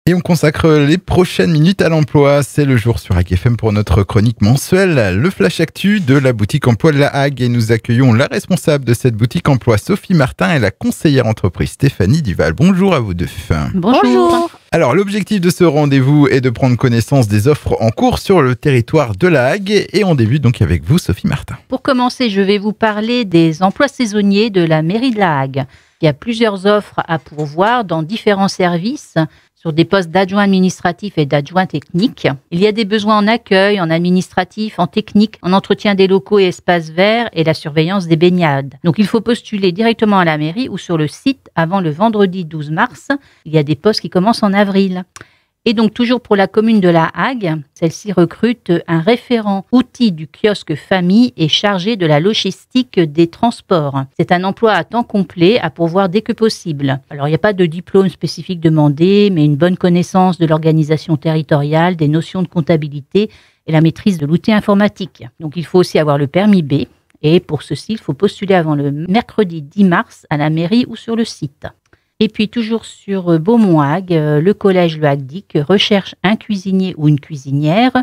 Et on consacre les prochaines minutes à l'emploi. C'est le jour sur Hague FM pour notre chronique mensuelle, le Flash Actu de la boutique emploi de la Hague. Et nous accueillons la responsable de cette boutique emploi, Sophie Martin, et la conseillère entreprise, Stéphanie Duval. Bonjour à vous deux. Bonjour. Alors, l'objectif de ce rendez-vous est de prendre connaissance des offres en cours sur le territoire de la Hague. Et on débute donc avec vous, Sophie Martin. Pour commencer, je vais vous parler des emplois saisonniers de la mairie de la Hague. Il y a plusieurs offres à pourvoir dans différents services sur des postes d'adjoint administratif et d'adjoint technique. Il y a des besoins en accueil, en administratif, en technique, en entretien des locaux et espaces verts et la surveillance des baignades. Donc il faut postuler directement à la mairie ou sur le site avant le vendredi 12 mars. Il y a des postes qui commencent en avril. Et donc toujours pour la commune de la Hague, celle-ci recrute un référent outil du kiosque famille et chargé de la logistique des transports. C'est un emploi à temps complet à pourvoir dès que possible. Alors il n'y a pas de diplôme spécifique demandé, mais une bonne connaissance de l'organisation territoriale, des notions de comptabilité et la maîtrise de l'outil informatique. Donc il faut aussi avoir le permis B. Et pour ceci, il faut postuler avant le mercredi 10 mars à la mairie ou sur le site. Et puis toujours sur Beaumont-Hague, le collège Le Hague-Dic recherche un cuisinier ou une cuisinière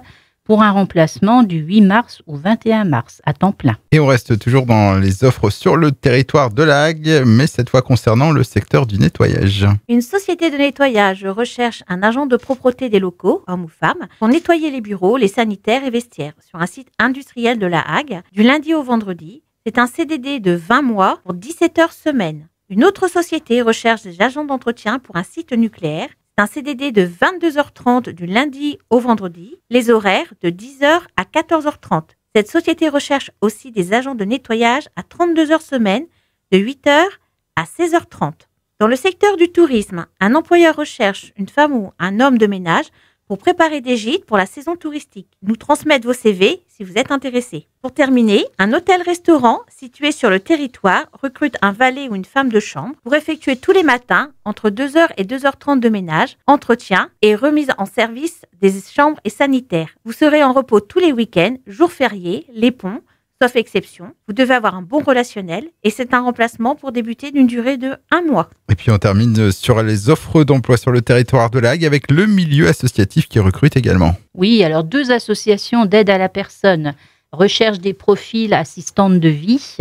pour un remplacement du 8 mars au 21 mars à temps plein. Et on reste toujours dans les offres sur le territoire de la Hague, mais cette fois concernant le secteur du nettoyage. Une société de nettoyage recherche un agent de propreté des locaux, homme ou femme, pour nettoyer les bureaux, les sanitaires et vestiaires sur un site industriel de la Hague du lundi au vendredi. C'est un CDD de 20 mois pour 17 heures semaine. Une autre société recherche des agents d'entretien pour un site nucléaire. C'est un CDD de 22h30 du lundi au vendredi. Les horaires de 10h à 14h30. Cette société recherche aussi des agents de nettoyage à 32 heures semaine de 8h à 16h30. Dans le secteur du tourisme, un employeur recherche une femme ou un homme de ménage pour préparer des gîtes pour la saison touristique. Nous transmettre vos CV si vous êtes intéressé. Pour terminer, un hôtel-restaurant situé sur le territoire recrute un valet ou une femme de chambre pour effectuer tous les matins entre 2h et 2h30 de ménage, entretien et remise en service des chambres et sanitaires. Vous serez en repos tous les week-ends, jours fériés, les ponts, sauf exception. Vous devez avoir un bon relationnel et c'est un remplacement pour débuter d'une durée de 1 mois. Et puis on termine sur les offres d'emploi sur le territoire de la Hague avec le milieu associatif qui recrute également. Oui, alors 2 associations d'aide à la personne recherchent des profils assistantes de vie,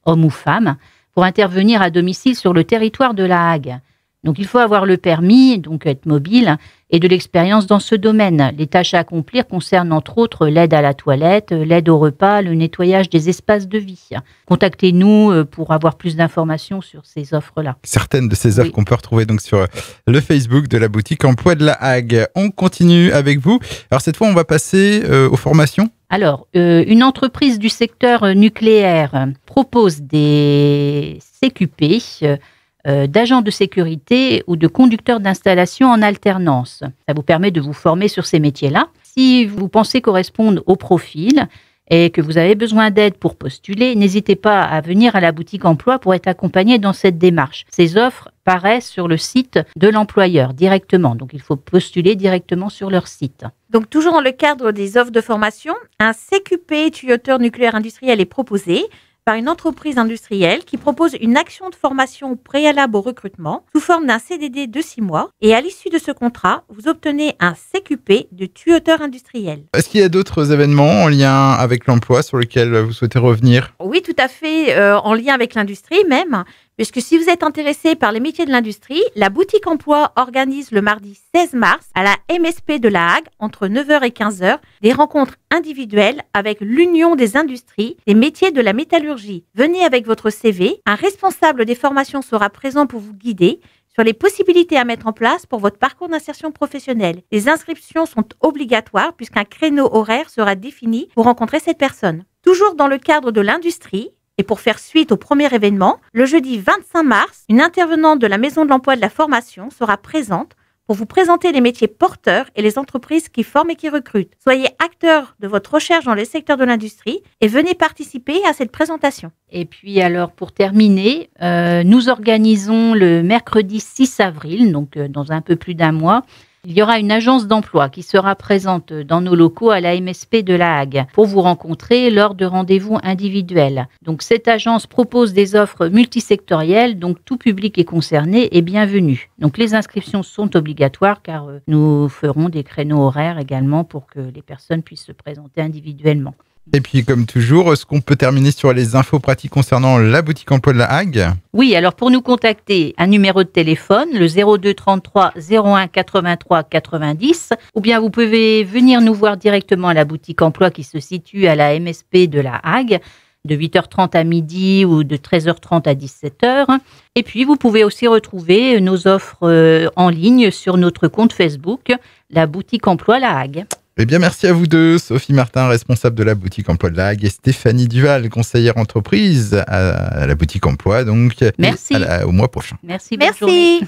hommes ou femmes, pour intervenir à domicile sur le territoire de la Hague. Donc il faut avoir le permis, donc être mobile, et de l'expérience dans ce domaine. Les tâches à accomplir concernent entre autres l'aide à la toilette, l'aide au repas, le nettoyage des espaces de vie. Contactez-nous pour avoir plus d'informations sur ces offres-là. Certaines de ces offres qu'on peut retrouver donc sur le Facebook de la boutique emploi de la Hague. On continue avec vous. Alors cette fois, on va passer aux formations. Alors, une entreprise du secteur nucléaire propose des CQP, d'agents de sécurité ou de conducteurs d'installation en alternance. Ça vous permet de vous former sur ces métiers-là. Si vous pensez correspondre au profil et que vous avez besoin d'aide pour postuler, n'hésitez pas à venir à la boutique emploi pour être accompagné dans cette démarche. Ces offres paraissent sur le site de l'employeur directement, donc il faut postuler directement sur leur site. Donc toujours dans le cadre des offres de formation, un CQP tuyauteur nucléaire industriel est proposé par une entreprise industrielle qui propose une action de formation préalable au recrutement sous forme d'un CDD de 6 mois. Et à l'issue de ce contrat, vous obtenez un CQP de tuyauteur industriel. Est-ce qu'il y a d'autres événements en lien avec l'emploi sur lesquels vous souhaitez revenir ? Oui, tout à fait, en lien avec l'industrie même. Puisque si vous êtes intéressé par les métiers de l'industrie, la boutique emploi organise le mardi 16 mars à la MSP de la Hague, entre 9h et 15h, des rencontres individuelles avec l'Union des industries des métiers de la métallurgie. Venez avec votre CV, un responsable des formations sera présent pour vous guider sur les possibilités à mettre en place pour votre parcours d'insertion professionnelle. Les inscriptions sont obligatoires puisqu'un créneau horaire sera défini pour rencontrer cette personne. Toujours dans le cadre de l'industrie, et pour faire suite au premier événement, le jeudi 25 mars, une intervenante de la Maison de l'Emploi de la Formation sera présente pour vous présenter les métiers porteurs et les entreprises qui forment et qui recrutent. Soyez acteurs de votre recherche dans le secteur de l'industrie et venez participer à cette présentation. Et puis alors pour terminer, nous organisons le mercredi 6 avril, donc dans un peu plus d'1 mois, Il y aura une agence d'emploi qui sera présente dans nos locaux à la MSP de La Hague pour vous rencontrer lors de rendez-vous individuels. Donc cette agence propose des offres multisectorielles, donc tout public est concerné et bienvenu. Donc les inscriptions sont obligatoires car nous ferons des créneaux horaires également pour que les personnes puissent se présenter individuellement. Et puis, comme toujours, est-ce qu'on peut terminer sur les infos pratiques concernant la boutique emploi de La Hague ? Oui, alors pour nous contacter, un numéro de téléphone, le 02 33 01 83 90, ou bien vous pouvez venir nous voir directement à la boutique emploi qui se situe à la MSP de La Hague, de 8h30 à midi ou de 13h30 à 17h. Et puis, vous pouvez aussi retrouver nos offres en ligne sur notre compte Facebook, la boutique emploi La Hague. Eh bien, merci à vous deux, Sophie Martin, responsable de la boutique emploi de La Hague, et Stéphanie Duval, conseillère entreprise à la boutique emploi. Donc, merci. Au mois prochain. Merci. Bonne journée.